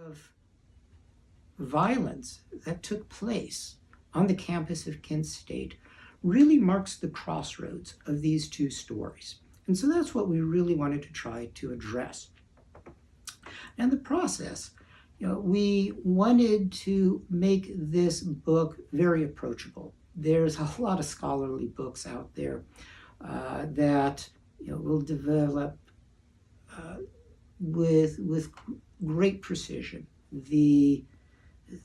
of violence that took place on the campus of Kent State really marks the crossroads of these two stories. And so that's what we really wanted to try to address. And the process, we wanted to make this book very approachable. There's a lot of scholarly books out there that will develop with great precision the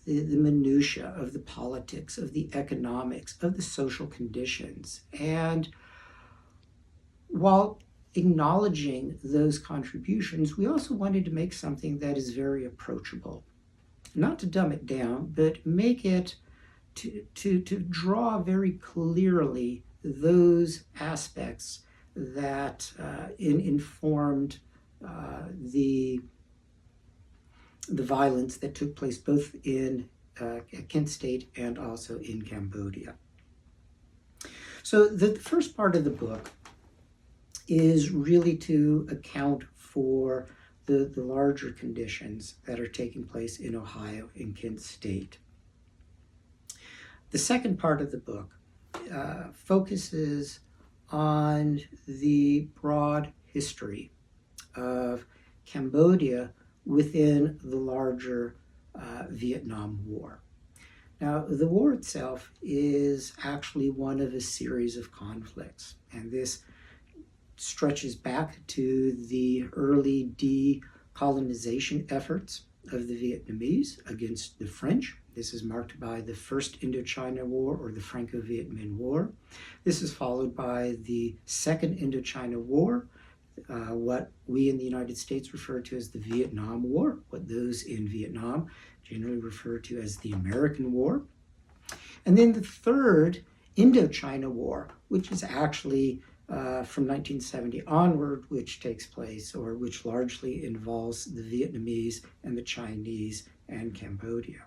minutiae of the politics, of the economics, of the social conditions. And while acknowledging those contributions, we also wanted to make something that is very approachable. Not to dumb it down, but make it to draw very clearly those aspects that informed the violence that took place both in Kent State and also in Cambodia. So the first part of the book is really to account for the larger conditions that are taking place in Ohio and Kent State. The second part of the book focuses on the broad history of Cambodia within the larger Vietnam War. Now, the war itself is actually one of a series of conflicts, and this stretches back to the early decolonization efforts of the Vietnamese against the French. This is marked by the First Indochina War, or the Franco-Viet Minh War. This is followed by the Second Indochina War, what we in the United States refer to as the Vietnam War, what those in Vietnam generally refer to as the American War. And then the Third Indochina War, which is actually from 1970 onward, which takes place, or which largely involves the Vietnamese and the Chinese and Cambodia.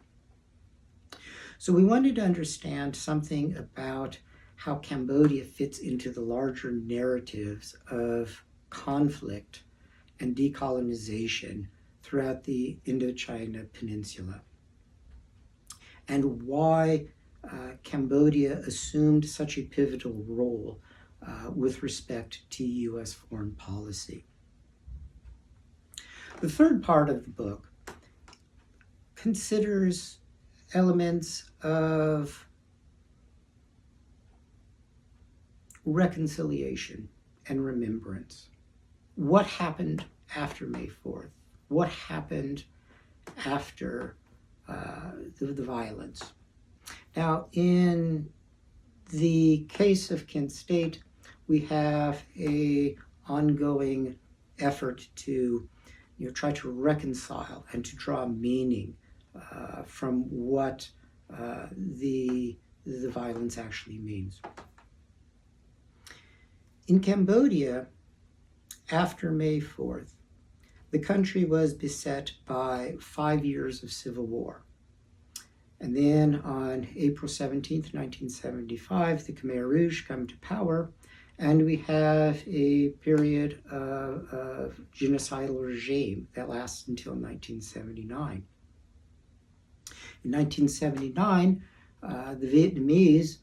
So we wanted to understand something about how Cambodia fits into the larger narratives of conflict and decolonization throughout the Indochina Peninsula, and why Cambodia assumed such a pivotal role with respect to U.S. foreign policy. The third part of the book considers elements of reconciliation and remembrance. What happened after May 4th? What happened after the violence? Now, in the case of Kent State, we have an ongoing effort to try to reconcile and to draw meaning from what the violence actually means. In Cambodia, after May 4th, the country was beset by 5 years of civil war. And then on April 17th, 1975, the Khmer Rouge come to power, and we have a period of genocidal regime that lasts until 1979. In 1979, the Vietnamese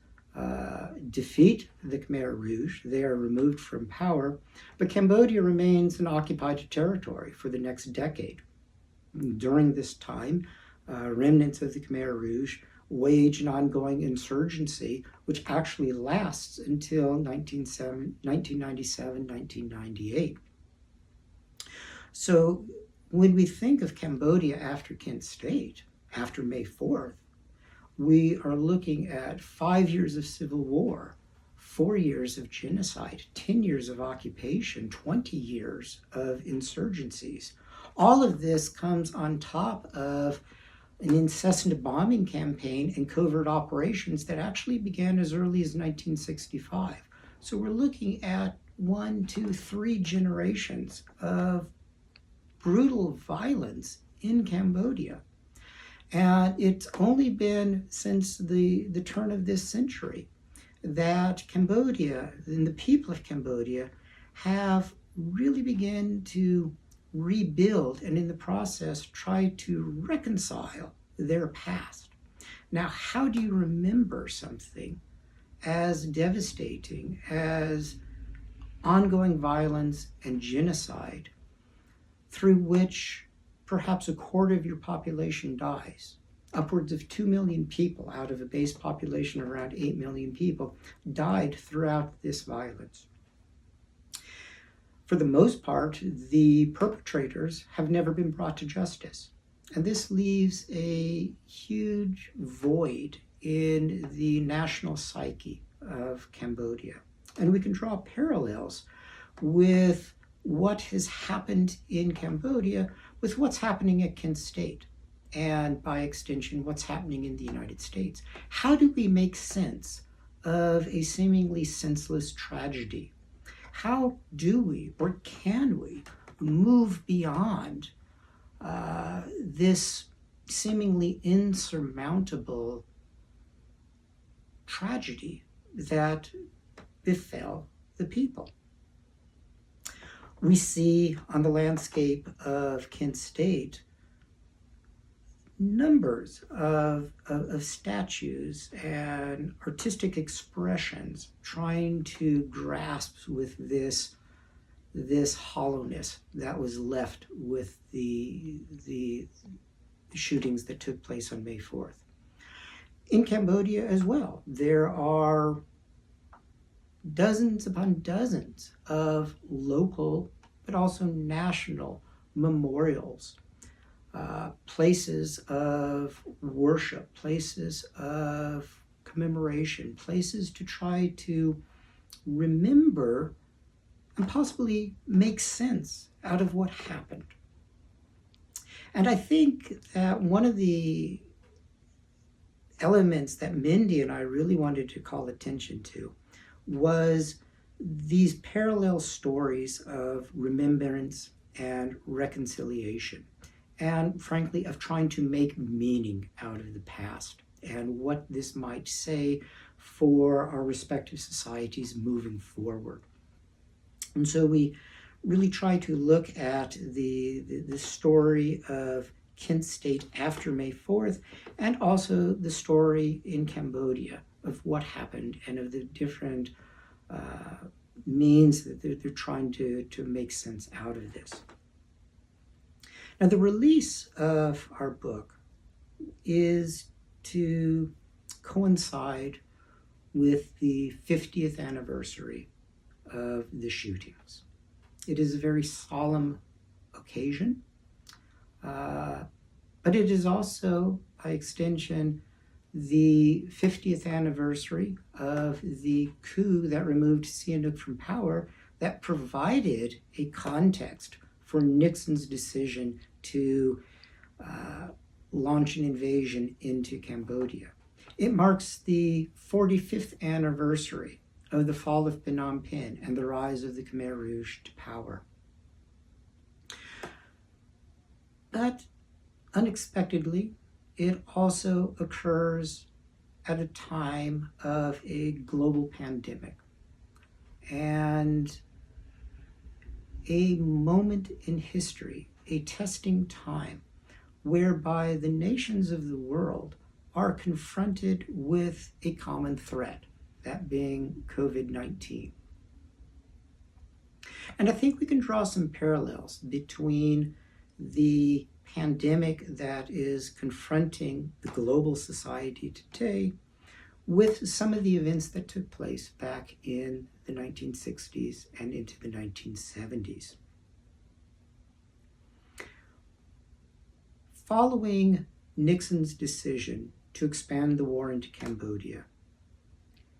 defeat the Khmer Rouge. They are removed from power, but Cambodia remains an occupied territory for the next decade. During this time, remnants of the Khmer Rouge wage an ongoing insurgency, which actually lasts until 1997, 1998. So when we think of Cambodia after Kent State, after May 4th, we are looking at 5 years of civil war, 4 years of genocide, 10 years of occupation, 20 years of insurgencies. All of this comes on top of an incessant bombing campaign and covert operations that actually began as early as 1965. So we're looking at 1, 2, 3 generations of brutal violence in Cambodia. And it's only been since the turn of this century that Cambodia and the people of Cambodia have really begun to rebuild and in the process try to reconcile their past. Now, how do you remember something as devastating as ongoing violence and genocide through which perhaps a quarter of your population dies? Upwards of 2 million people out of a base population of around 8 million people died throughout this violence. For the most part, the perpetrators have never been brought to justice. And this leaves a huge void in the national psyche of Cambodia. And we can draw parallels with what has happened in Cambodia with what's happening at Kent State, and by extension, what's happening in the United States. How do we make sense of a seemingly senseless tragedy? How do we, or can we, move beyond this seemingly insurmountable tragedy that befell the people? We see on the landscape of Kent State numbers of statues and artistic expressions trying to grasp with this hollowness that was left with the shootings that took place on May 4th. In Cambodia as well, there are dozens upon dozens of local but also national memorials, places of worship, places of commemoration, places to try to remember and possibly make sense out of what happened. And I think that one of the elements that Mindy and I really wanted to call attention to was these parallel stories of remembrance and reconciliation, and frankly, of trying to make meaning out of the past and what this might say for our respective societies moving forward. And so we really try to look at the story of Kent State after May 4th, and also the story in Cambodia of what happened and of the different means that they're trying to make sense out of this. Now, the release of our book is to coincide with the 50th anniversary of the shootings. It is a very solemn occasion, but it is also, by extension, the 50th anniversary of the coup that removed Sihanouk from power, that provided a context for Nixon's decision to launch an invasion into Cambodia. It marks the 45th anniversary of the fall of Phnom Penh and the rise of the Khmer Rouge to power. But unexpectedly, it also occurs at a time of a global pandemic and a moment in history, a testing time, whereby the nations of the world are confronted with a common threat, that being COVID-19. And I think we can draw some parallels between the pandemic that is confronting the global society today with some of the events that took place back in the 1960s and into the 1970s. Following Nixon's decision to expand the war into Cambodia,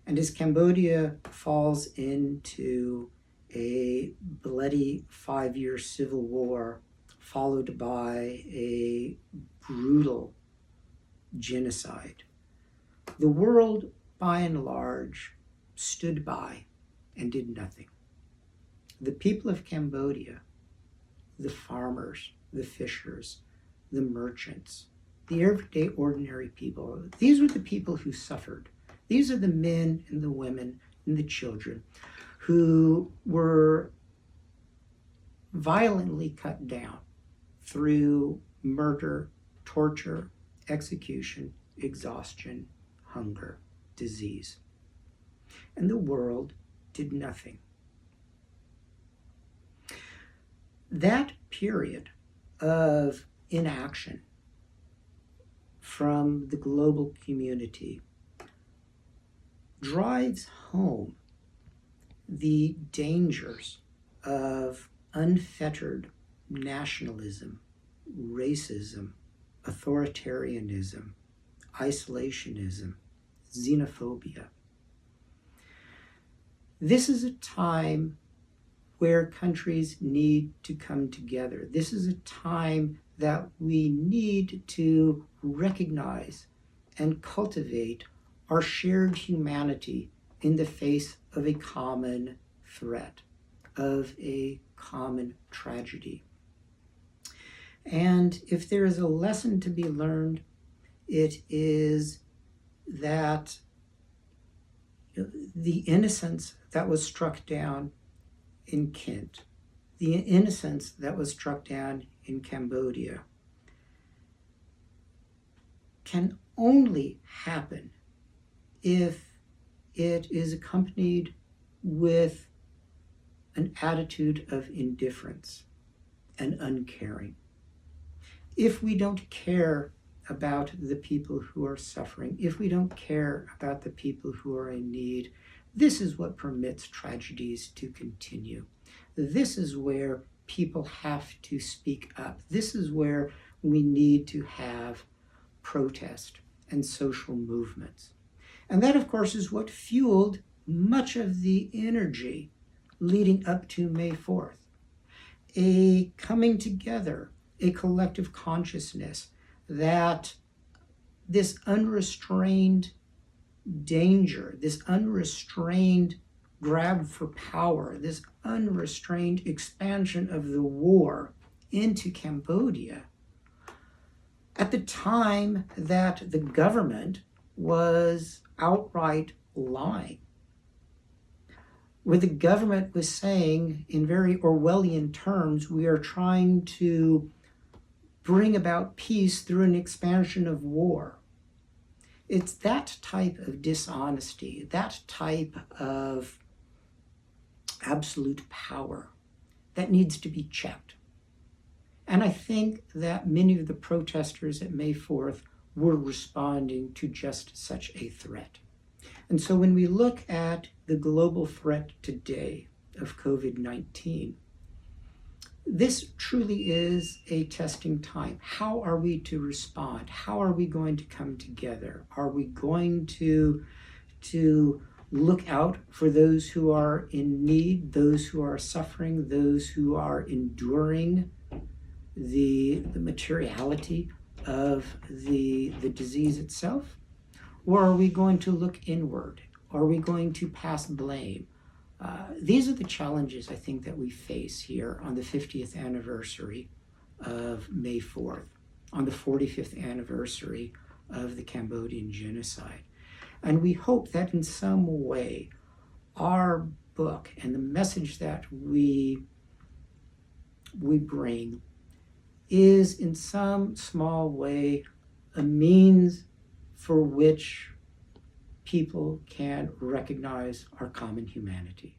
and as Cambodia falls into a bloody 5-year civil war, followed by a brutal genocide, the world, by and large, stood by and did nothing. The people of Cambodia, the farmers, the fishers, the merchants, the everyday ordinary people, these were the people who suffered. These are the men and the women and the children who were violently cut down through murder, torture, execution, exhaustion, hunger, disease. And the world did nothing. That period of inaction from the global community drives home the dangers of unfettered nationalism, racism, authoritarianism, isolationism, xenophobia. This is a time where countries need to come together. This is a time that we need to recognize and cultivate our shared humanity in the face of a common threat, of a common tragedy. And if there is a lesson to be learned, it is that the innocence that was struck down in Kent, the innocence that was struck down in Cambodia, can only happen if it is accompanied with an attitude of indifference and uncaring. If we don't care about the people who are suffering, if we don't care about the people who are in need, this is what permits tragedies to continue. This is where people have to speak up. This is where we need to have protest and social movements. And that, of course, is what fueled much of the energy leading up to May 4th. A coming together, a collective consciousness that this unrestrained danger, this unrestrained grab for power, this unrestrained expansion of the war into Cambodia, at the time that the government was outright lying, where the government was saying in very Orwellian terms, we are trying to bring about peace through an expansion of war. It's that type of dishonesty, that type of absolute power that needs to be checked. And I think that many of the protesters at May 4th were responding to just such a threat. And so when we look at the global threat today of COVID-19, this truly is a testing time. How are we to respond? How are we going to come together? Are we going to look out for those who are in need, those who are suffering, those who are enduring the materiality of the disease itself? Or are we going to look inward? Are we going to pass blame? These are the challenges I think that we face here on the 50th anniversary of May 4th, on the 45th anniversary of the Cambodian genocide. And we hope that in some way our book and the message that we bring is in some small way a means for which people can recognize our common humanity.